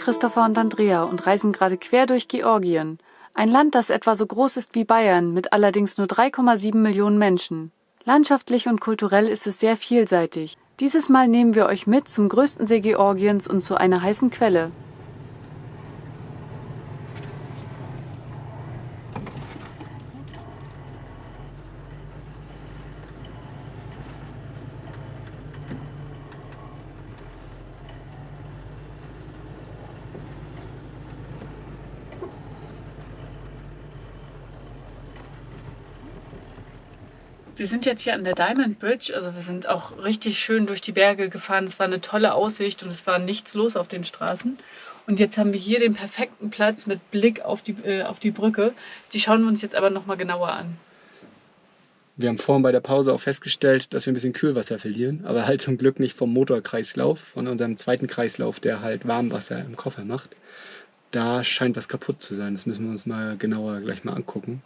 Christopher und Andrea und reisen gerade quer durch Georgien. Ein Land, das etwa so groß ist wie Bayern, mit allerdings nur 3,7 Millionen Menschen. Landschaftlich und kulturell ist es sehr vielseitig. Dieses Mal nehmen wir euch mit zum größten See Georgiens und zu einer heißen Quelle. Wir sind jetzt hier an der Diamond Bridge, also wir sind auch richtig schön durch die Berge gefahren. Es war eine tolle Aussicht und es war nichts los auf den Straßen. Und jetzt haben wir hier den perfekten Platz mit Blick auf die Brücke. Die schauen wir uns jetzt aber nochmal genauer an. Wir haben vorhin bei der Pause auch festgestellt, dass wir ein bisschen Kühlwasser verlieren, aber halt zum Glück nicht vom Motorkreislauf, von unserem zweiten Kreislauf, der halt Warmwasser im Koffer macht. Da scheint was kaputt zu sein. Das müssen wir uns mal genauer gleich mal angucken.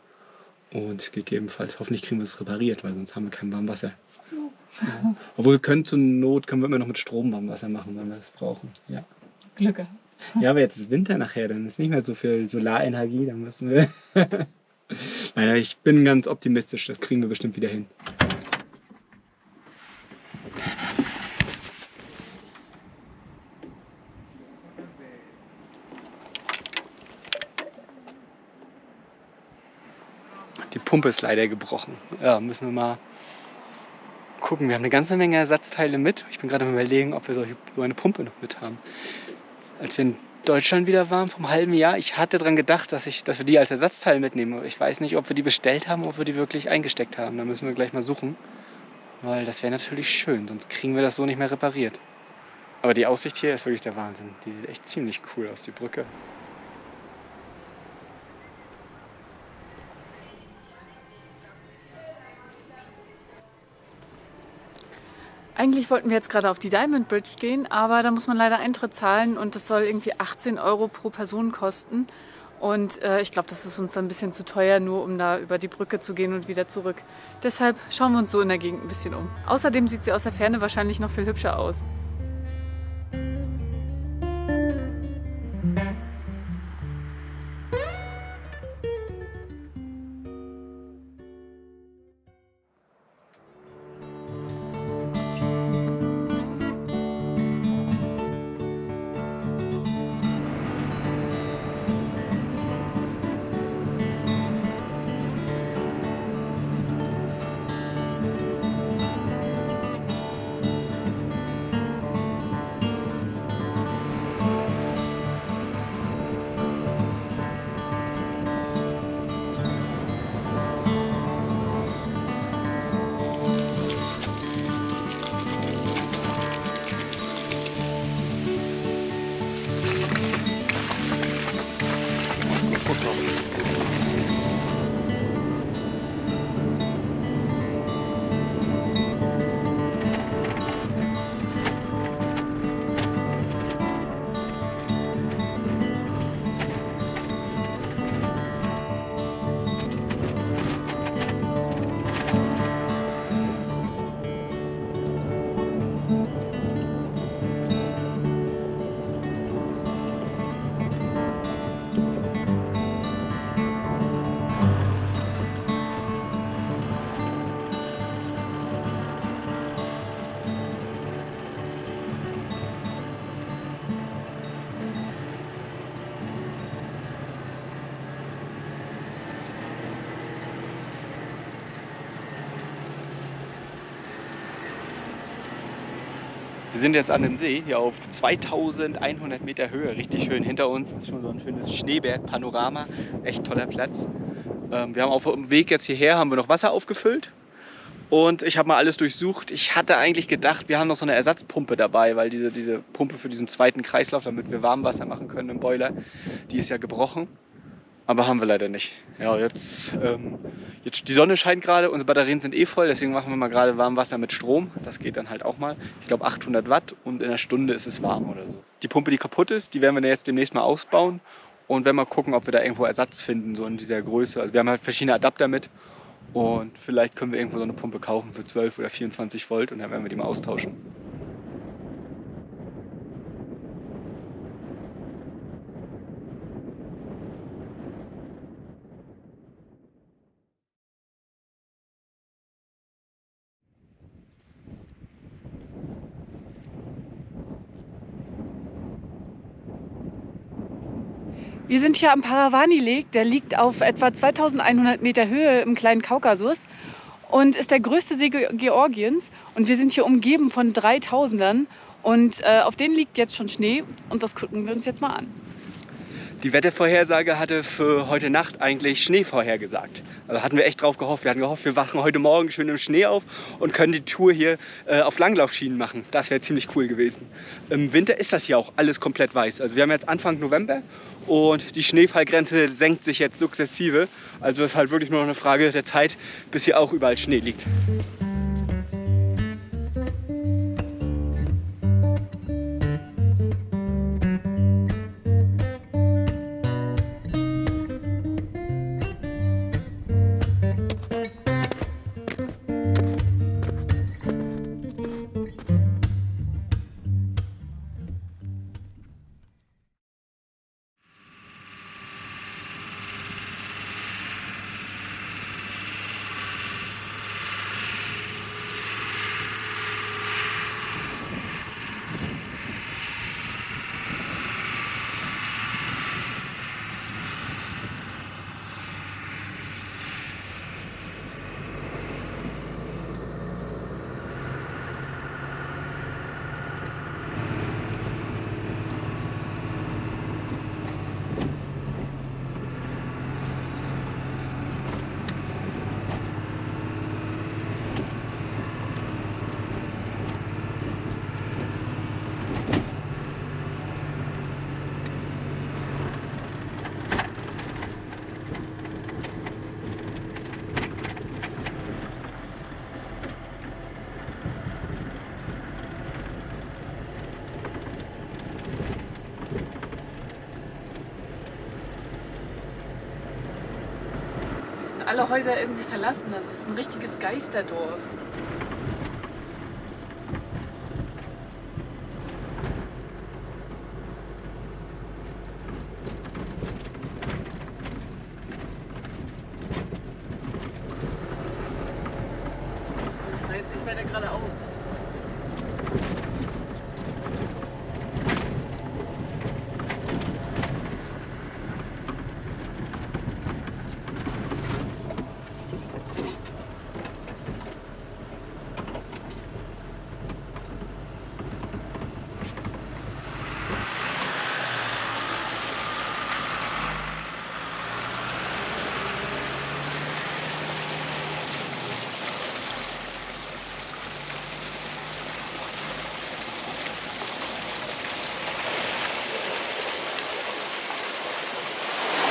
Und gegebenenfalls, hoffentlich kriegen wir es repariert, weil sonst haben wir kein Warmwasser. Ja. Obwohl zur Not können wir immer noch mit Strom Warmwasser machen, wenn wir es brauchen. Ja. Glück gehabt. Ja, aber jetzt ist Winter nachher, dann ist nicht mehr so viel Solarenergie, dann müssen wir... Naja, ich bin ganz optimistisch, das kriegen wir bestimmt wieder hin. Die Pumpe ist leider gebrochen. Ja, müssen wir mal gucken. Wir haben eine ganze Menge Ersatzteile mit. Ich bin gerade am Überlegen, ob wir so eine Pumpe noch mit haben. Als wir in Deutschland wieder waren, vor einem halben Jahr, ich hatte daran gedacht, dass wir die als Ersatzteil mitnehmen. Aber ich weiß nicht, ob wir die bestellt haben, ob wir die wirklich eingesteckt haben. Da müssen wir gleich mal suchen. Weil das wäre natürlich schön, sonst kriegen wir das so nicht mehr repariert. Aber die Aussicht hier ist wirklich der Wahnsinn. Die sieht echt ziemlich cool aus, die Brücke. Eigentlich wollten wir jetzt gerade auf die Diamond Bridge gehen, aber da muss man leider Eintritt zahlen und das soll irgendwie 18 € pro Person kosten. Und ich glaube, das ist uns dann ein bisschen zu teuer, nur um da über die Brücke zu gehen und wieder zurück. Deshalb schauen wir uns so in der Gegend ein bisschen um. Außerdem sieht sie aus der Ferne wahrscheinlich noch viel hübscher aus. Wir sind jetzt an dem See, hier auf 2100 Meter Höhe, richtig schön hinter uns. Das ist schon so ein schönes Schneeberg-Panorama, echt toller Platz. Wir haben auf dem Weg jetzt hierher haben wir noch Wasser aufgefüllt und ich habe mal alles durchsucht. Ich hatte eigentlich gedacht, wir haben noch so eine Ersatzpumpe dabei, weil diese Pumpe für diesen zweiten Kreislauf, damit wir Warmwasser machen können im Boiler, die ist ja gebrochen. Aber haben wir leider nicht. Ja, jetzt die Sonne scheint gerade, unsere Batterien sind eh voll, deswegen machen wir mal gerade Warmwasser mit Strom. Das geht dann halt auch mal. Ich glaube 800 Watt und in einer Stunde ist es warm oder so. Die Pumpe, die kaputt ist, die werden wir jetzt demnächst mal ausbauen und werden mal gucken, ob wir da irgendwo Ersatz finden, so in dieser Größe. Also wir haben halt verschiedene Adapter mit und vielleicht können wir irgendwo so eine Pumpe kaufen für 12 oder 24 Volt und dann werden wir die mal austauschen. Wir sind hier am Paravani Lake, der liegt auf etwa 2100 Meter Höhe im kleinen Kaukasus und ist der größte See Georgiens. Und wir sind hier umgeben von 3000ern und auf denen liegt jetzt schon Schnee und das gucken wir uns jetzt mal an. Die Wettervorhersage hatte für heute Nacht eigentlich Schnee vorhergesagt. Also hatten wir echt drauf gehofft. Wir hatten gehofft, wir wachen heute Morgen schön im Schnee auf und können die Tour hier auf Langlaufschienen machen. Das wäre ziemlich cool gewesen. Im Winter ist das hier auch alles komplett weiß. Also wir haben jetzt Anfang November und die Schneefallgrenze senkt sich jetzt sukzessive. Also es ist halt wirklich nur noch eine Frage der Zeit, bis hier auch überall Schnee liegt. Alle Häuser irgendwie verlassen. Das ist ein richtiges Geisterdorf. Das war jetzt nicht weiter geradeaus.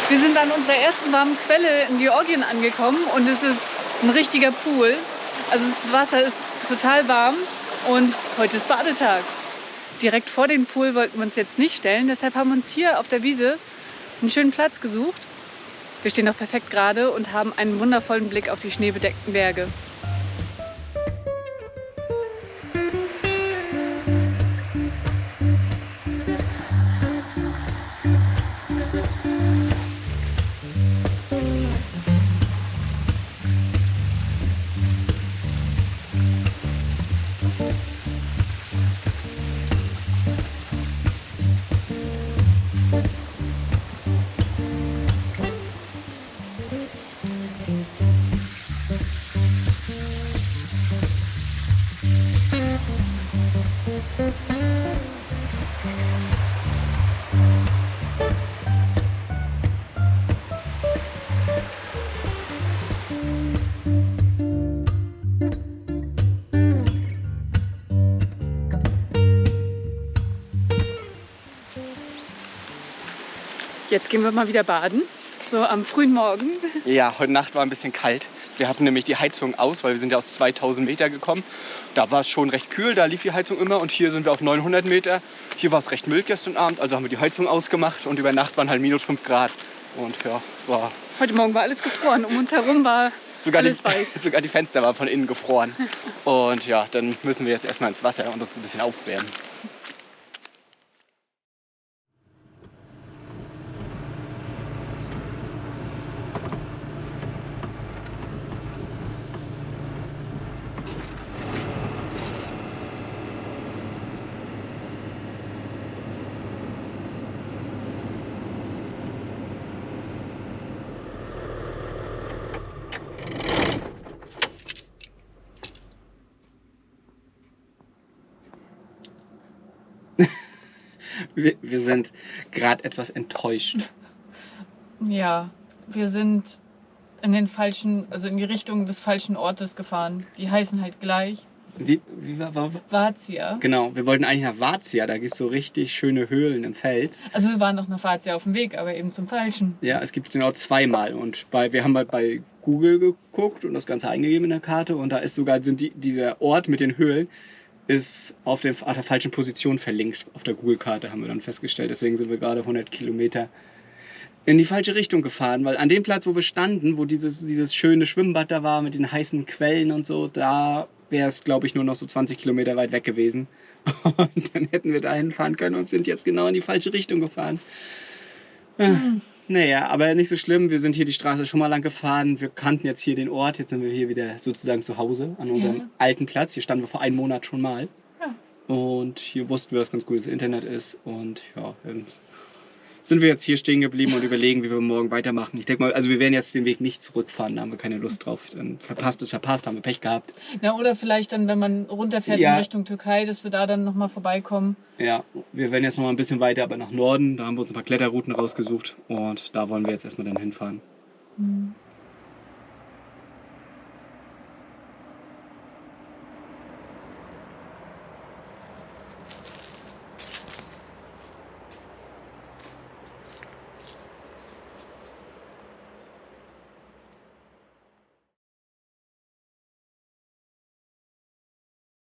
Wir sind an unserer ersten warmen Quelle in Georgien angekommen und es ist ein richtiger Pool. Also das Wasser ist total warm und heute ist Badetag. Direkt vor den Pool wollten wir uns jetzt nicht stellen, deshalb haben wir uns hier auf der Wiese einen schönen Platz gesucht. Wir stehen noch perfekt gerade und haben einen wundervollen Blick auf die schneebedeckten Berge. Jetzt gehen wir mal wieder baden, so am frühen Morgen. Ja, heute Nacht war ein bisschen kalt. Wir hatten nämlich die Heizung aus, weil wir sind ja aus 2000 Meter gekommen. Da war es schon recht kühl, da lief die Heizung immer und hier sind wir auf 900 Meter. Hier war es recht mild gestern Abend, also haben wir die Heizung ausgemacht und über Nacht waren halt minus 5 Grad. Und ja, war... Heute Morgen war alles gefroren, um uns herum war alles weiß. Sogar die Fenster waren von innen gefroren. Und ja, dann müssen wir jetzt erstmal ins Wasser und uns ein bisschen aufwärmen. Wir sind gerade etwas enttäuscht. Ja, wir sind in den falschen, also in die Richtung des falschen Ortes gefahren. Die heißen halt gleich Wie war? Vazia. Genau, wir wollten eigentlich nach Vazia, da gibt es so richtig schöne Höhlen im Fels. Also wir waren noch nach Vazia auf dem Weg, aber eben zum Falschen. Ja, es gibt den Ort zweimal und wir haben halt bei Google geguckt und das Ganze eingegeben in der Karte und da ist sogar dieser Ort mit den Höhlen ist auf der falschen Position verlinkt auf der Google-Karte, haben wir dann festgestellt. Deswegen sind wir gerade 100 Kilometer in die falsche Richtung gefahren, weil an dem Platz, wo wir standen, wo dieses schöne Schwimmbad da war mit den heißen Quellen und so, da wäre es, glaube ich, nur noch so 20 Kilometer weit weg gewesen. Und dann hätten wir da hinfahren können und sind jetzt genau in die falsche Richtung gefahren. Naja, aber nicht so schlimm. Wir sind hier die Straße schon mal lang gefahren. Wir kannten jetzt hier den Ort. Jetzt sind wir hier wieder sozusagen zu Hause an unserem alten Platz. Hier standen wir vor einem Monat schon mal. Ja. Und hier wussten wir, dass ganz gutes Internet ist. Und ja, sind wir jetzt hier stehen geblieben und überlegen, wie wir morgen weitermachen. Ich denke mal, also wir werden jetzt den Weg nicht zurückfahren, da haben wir keine Lust drauf. Dann verpasst ist verpasst, haben wir Pech gehabt. Na, oder vielleicht dann, wenn man runterfährt in Richtung Türkei, dass wir da dann nochmal vorbeikommen. Ja, wir werden jetzt noch mal ein bisschen weiter, aber nach Norden. Da haben wir uns ein paar Kletterrouten rausgesucht und da wollen wir jetzt erstmal dann hinfahren.